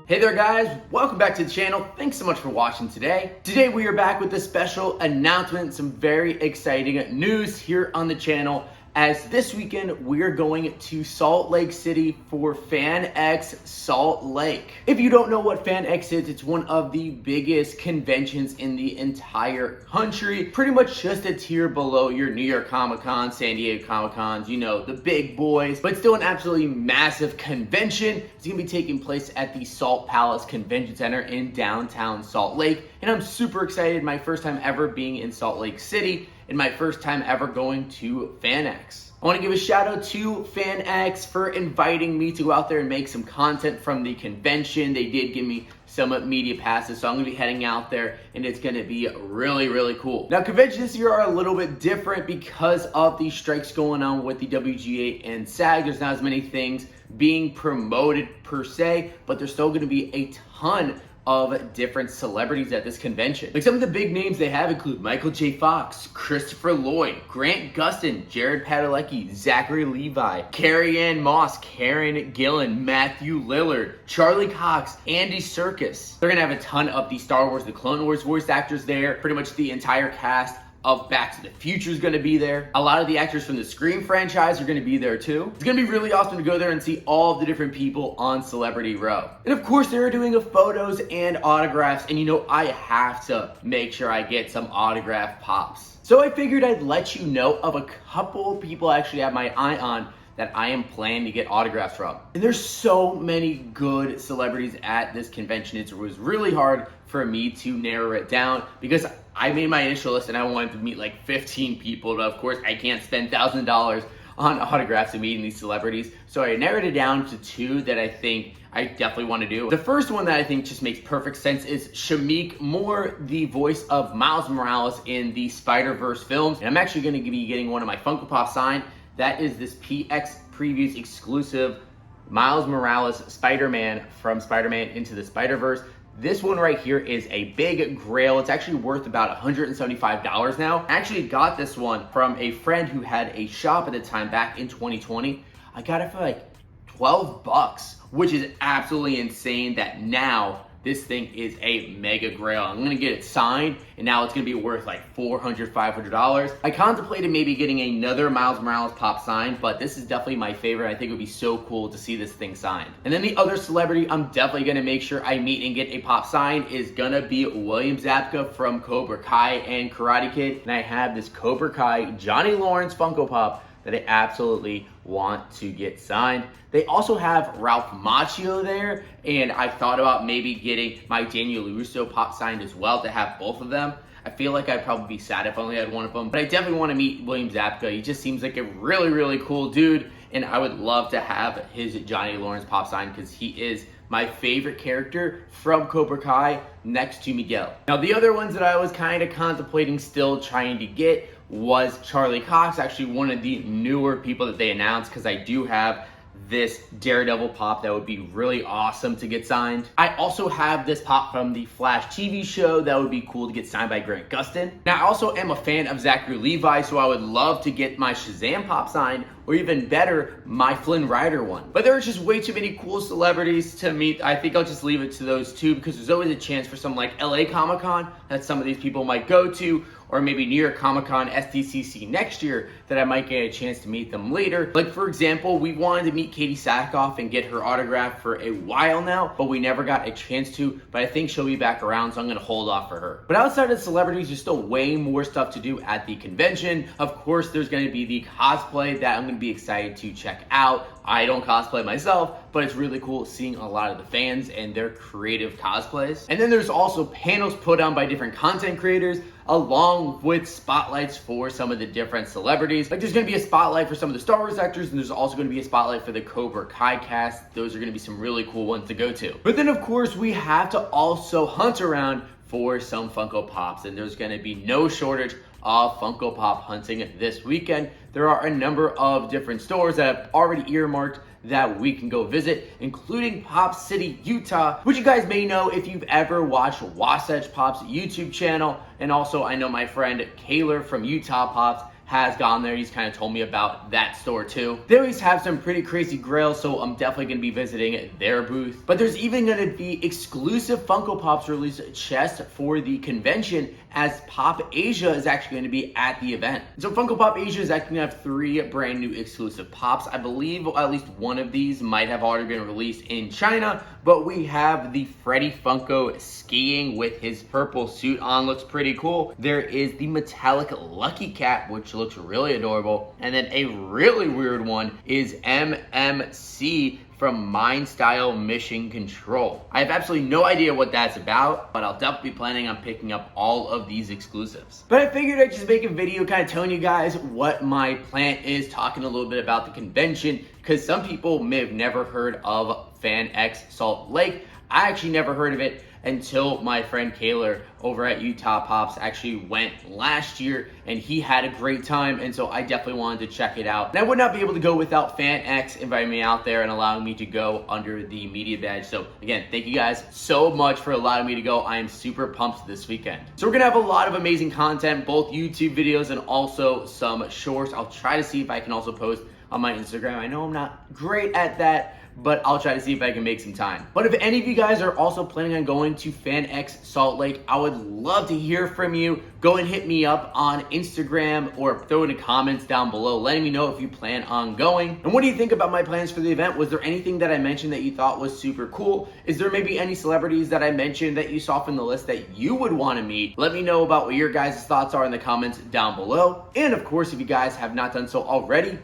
Hey there guys, welcome back to the channel. Thanks so much for watching today. Today we are back with a special announcement, some very exciting news here on the channel, as this weekend we're going to Salt Lake City for FanX Salt Lake. If you don't know what FanX is, it's one of the biggest conventions in the entire country. Pretty much just a tier below your New York Comic Con, San Diego Comic Cons, you know, the big boys, but still an absolutely massive convention. It's gonna be taking place at the Salt Palace Convention Center in downtown Salt Lake. And I'm super excited, my first time ever being in Salt Lake City and my first time ever going to FanX. I want to give a shout out to FanX for inviting me to go out there and make some content from the convention. They did give me some media passes, so I'm going to be heading out there and it's going to be really cool. Now, conventions this year are a little bit different because of the strikes going on with the WGA and SAG. There's not as many things being promoted per se, but there's still going to be a ton of different celebrities at this convention. Like some of the big names they have include Michael J. Fox, Christopher Lloyd, Grant Gustin, Jared Padalecki, Zachary Levi, Carrie-Anne Moss, Karen Gillan, Matthew Lillard, Charlie Cox, Andy Serkis. They're gonna have a ton of the Star Wars, the Clone Wars voice actors there. Pretty much the entire cast of Back to the Future is going to be there. A lot of the actors from the Scream franchise are going to be there too. It's going to be really awesome to go there and see all of the different people on Celebrity Row. And of course, they're doing a photos and autographs, and you know, I have to make sure I get some autograph pops. So I figured I'd let you know of a couple people I actually have my eye on that I am planning to get autographs from. And there's so many good celebrities at this convention. It was really hard for me to narrow it down because I made my initial list and I wanted to meet like 15 people, but of course I can't spend $1,000 on autographs and meeting these celebrities. So I narrowed it down to two that I think I definitely want to do. The first one that I think just makes perfect sense is Shameik Moore, the voice of Miles Morales in the Spider-Verse films. And I'm actually going to be getting one of my Funko Pop signed. That is this PX Previews exclusive Miles Morales Spider-Man from Spider-Man Into the Spider-Verse. This one right here is a big grail. It's actually worth about $175 now. I actually got this one from a friend who had a shop at the time back in 2020. I got it for like 12 bucks, which is absolutely insane that now this thing is a mega grail. I'm gonna get it signed and now it's gonna be worth like $400, $500. I contemplated maybe getting another Miles Morales pop signed, but this is definitely my favorite. I think it would be so cool to see this thing signed. And then the other celebrity I'm definitely gonna make sure I meet and get a pop signed is gonna be William Zabka from Cobra Kai and Karate Kid. And I have this Cobra Kai Johnny Lawrence Funko Pop that I absolutely want to get signed. They also have Ralph Macchio there, and I thought about maybe getting my Daniel LaRusso pop signed as well to have both of them. I feel like I'd probably be sad if I only had one of them, but I definitely want to meet William Zabka. He just seems like a really cool dude, and I would love to have his Johnny Lawrence pop signed because he is my favorite character from Cobra Kai next to Miguel. Now, the other ones that I was kind of contemplating still trying to get was Charlie Cox, actually one of the newer people that they announced, because I do have this Daredevil pop that would be really awesome to get signed. I also have this pop from the Flash TV show that would be cool to get signed by Grant Gustin. Now, I also am a fan of Zachary Levi, so I would love to get my Shazam pop signed, or even better, my Flynn Rider one. But there are just way too many cool celebrities to meet. I think I'll just leave it to those two because there's always a chance for some like LA Comic Con that some of these people might go to, or maybe New York Comic Con SDCC next year that I might get a chance to meet them later. Like for example, we wanted to meet Katee Sackhoff and get her autograph for a while now, but we never got a chance to, but I think she'll be back around, so I'm gonna hold off for her. But outside of celebrities, there's still way more stuff to do at the convention. Of course, there's gonna be the cosplay that I'm gonna be excited to check out. I don't cosplay myself, but it's really cool seeing a lot of the fans and their creative cosplays. And then there's also panels put on by different content creators, along with spotlights for some of the different celebrities. Like there's gonna be a spotlight for some of the Star Wars actors, and there's also gonna be a spotlight for the Cobra Kai cast. Those are gonna be some really cool ones to go to. But then of course, we have to also hunt around for some Funko Pops, and there's gonna be no shortage of Funko Pop hunting this weekend. There are a number of different stores that have already earmarked that we can go visit, including Pop City, Utah, which you guys may know if you've ever watched Wasatch Pop's YouTube channel. And also, I know my friend Kaylor from Utah Pops has gone there. He's kind of told me about that store too. They always have some pretty crazy grails, so I'm definitely going to be visiting their booth. But there's even going to be exclusive Funko Pops release chests for the convention, as Pop Asia is actually going to be at the event. So Funko Pop Asia is actually going to have 3 brand new exclusive pops. I believe at least one of these might have already been released in China, but we have the Freddy Funko skiing with his purple suit on. Looks pretty cool. There is the metallic Lucky Cat, which looks really adorable. And then a really weird one is MMC from Mind Style Mission Control. I have absolutely no idea what that's about, but I'll definitely be planning on picking up all of these exclusives. But I figured I'd just make a video kind of telling you guys what my plan is, talking a little bit about the convention, because some people may have never heard of FanX Salt Lake. I actually never heard of it until my friend Kaylor over at Utah Pops actually went last year, and he had a great time, and so I definitely wanted to check it out. And I would not be able to go without FanX inviting me out there and allowing me to go under the media badge. So again, thank you guys so much for allowing me to go. I am super pumped this weekend. So we're gonna have a lot of amazing content, both YouTube videos and also some shorts. I'll try to see if I can also post on my Instagram. I know I'm not great at that, but I'll try to see if I can make some time. But if any of you guys are also planning on going to FanX Salt Lake, I would love to hear from you. Go and hit me up on Instagram or throw in the comments down below, letting me know if you plan on going. And what do you think about my plans for the event? Was there anything that I mentioned that you thought was super cool? Is there maybe any celebrities that I mentioned that you saw from the list that you would want to meet? Let me know about what your guys' thoughts are in the comments down below. And of course, if you guys have not done so already,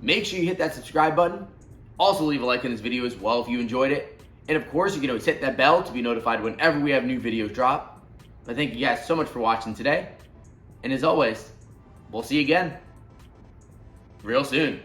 make sure you hit that subscribe button. Also leave a like in this video as well if you enjoyed it. And of course, you can always hit that bell to be notified whenever we have new videos drop. But thank you guys so much for watching today. And as always, we'll see you again real soon.